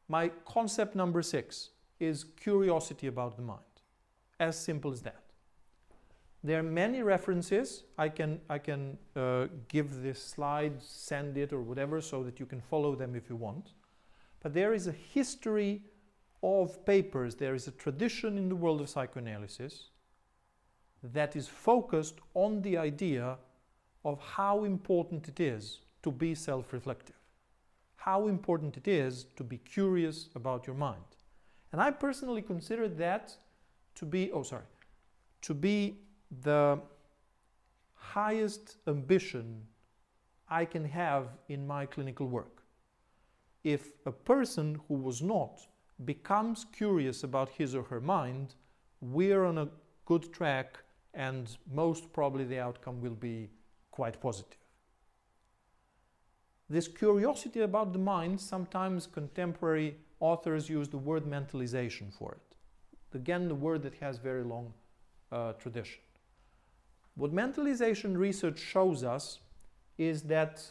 My concept number 6 is curiosity about the mind. As simple as that. There are many references. I can give this slide, send it or whatever so that you can follow them if you want. But there is a history of papers, there is a tradition in the world of psychoanalysis that is focused on the idea of how important it is to be self-reflective, how important it is to be curious about your mind. And I personally consider that to be the highest ambition I can have in my clinical work. If a person who was not becomes curious about his or her mind, we're on a good track and most probably the outcome will be quite positive. This curiosity about the mind, sometimes contemporary authors use the word mentalization for it. Again, the word that has very long tradition. What mentalization research shows us is that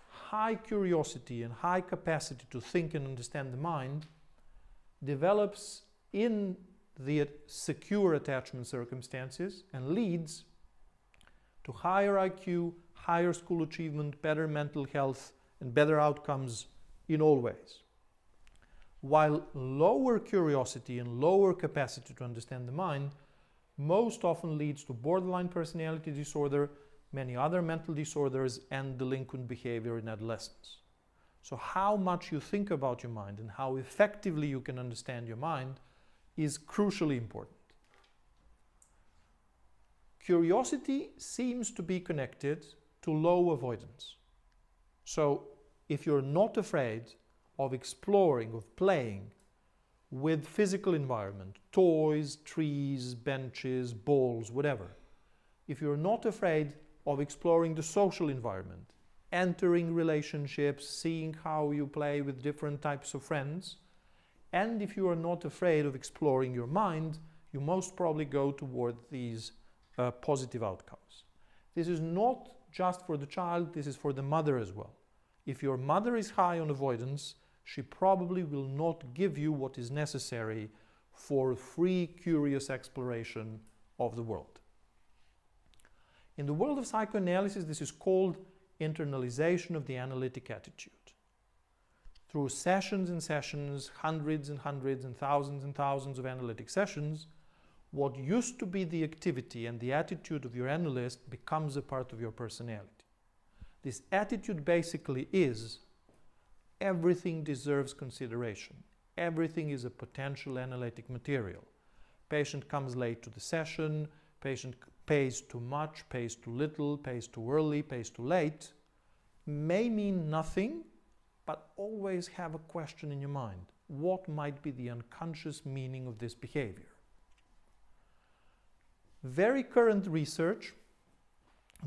high curiosity and high capacity to think and understand the mind develops in the secure attachment circumstances and leads to higher IQ, higher school achievement, better mental health, and better outcomes in all ways. While lower curiosity and lower capacity to understand the mind most often leads to borderline personality disorder, many other mental disorders, and delinquent behavior in adolescence. So how much you think about your mind and how effectively you can understand your mind is crucially important. Curiosity seems to be connected to low avoidance. So if you're not afraid of exploring, of playing with physical environment, toys, trees, benches, balls, whatever, if you're not afraid of exploring the social environment, entering relationships, seeing how you play with different types of friends, and if you are not afraid of exploring your mind, you most probably go toward these positive outcomes. This is not just for the child, this is for the mother as well. If your mother is high on avoidance, she probably will not give you what is necessary for free, curious exploration of the world. In the world of psychoanalysis, this is called internalization of the analytic attitude. Through sessions and sessions, hundreds and hundreds and thousands of analytic sessions, what used to be the activity and the attitude of your analyst becomes a part of your personality. This attitude basically is everything deserves consideration. Everything is a potential analytic material. Patient comes late to the session, patient pays too much, pays too little, pays too early, pays too late, may mean nothing, but always have a question in your mind. What might be the unconscious meaning of this behavior? Very current research,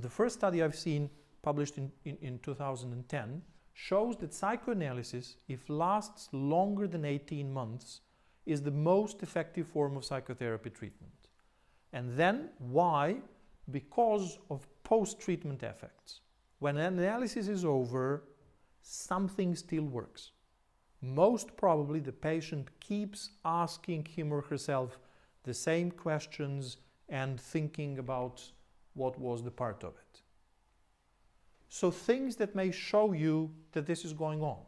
the first study I've seen published in 2010, shows that psychoanalysis, if lasts longer than 18 months, is the most effective form of psychotherapy treatment. And then, why? Because of post-treatment effects. When analysis is over, something still works. Most probably the patient keeps asking him or herself the same questions and thinking about what was the part of it. So things that may show you that this is going on.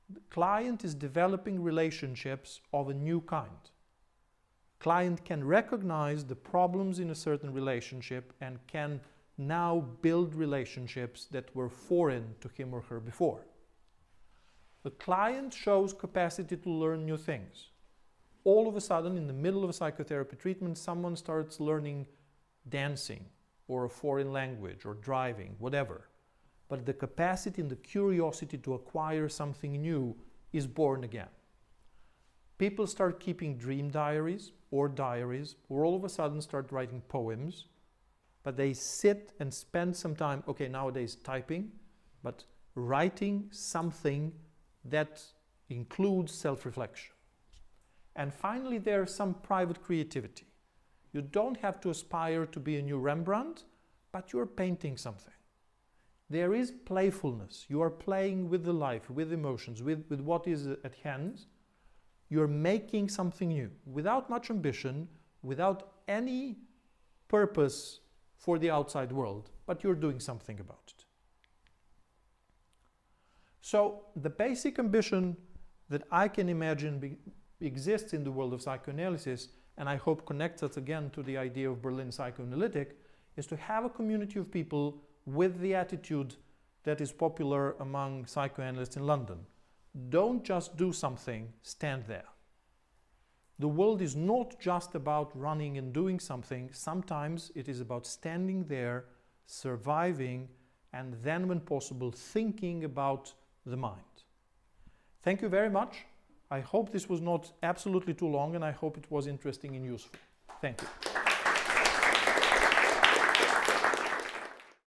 The client is developing relationships of a new kind. Client can recognize the problems in a certain relationship and can now build relationships that were foreign to him or her before. The client shows capacity to learn new things. All of a sudden, in the middle of a psychotherapy treatment, someone starts learning dancing or a foreign language or driving, whatever. But the capacity and the curiosity to acquire something new is born again. People start keeping dream diaries, or all of a sudden start writing poems, but they sit and spend some time, okay, nowadays typing, but writing something that includes self-reflection. And finally, there's some private creativity. You don't have to aspire to be a new Rembrandt, but you're painting something. there is playfulness. You are playing with the life, with emotions, with what is at hand. You're making something new, without much ambition, without any purpose for the outside world, but you're doing something about it. So the basic ambition that I can imagine exists in the world of psychoanalysis, and I hope connects us again to the idea of Berlin Psychoanalytic, is to have a community of people with the attitude that is popular among psychoanalysts in London. Don't just do something, stand there. The world is not just about running and doing something. Sometimes it is about standing there, surviving, and then when possible thinking about the mind. Thank you very much. I hope this was not absolutely too long, and I hope it was interesting and useful. Thank you.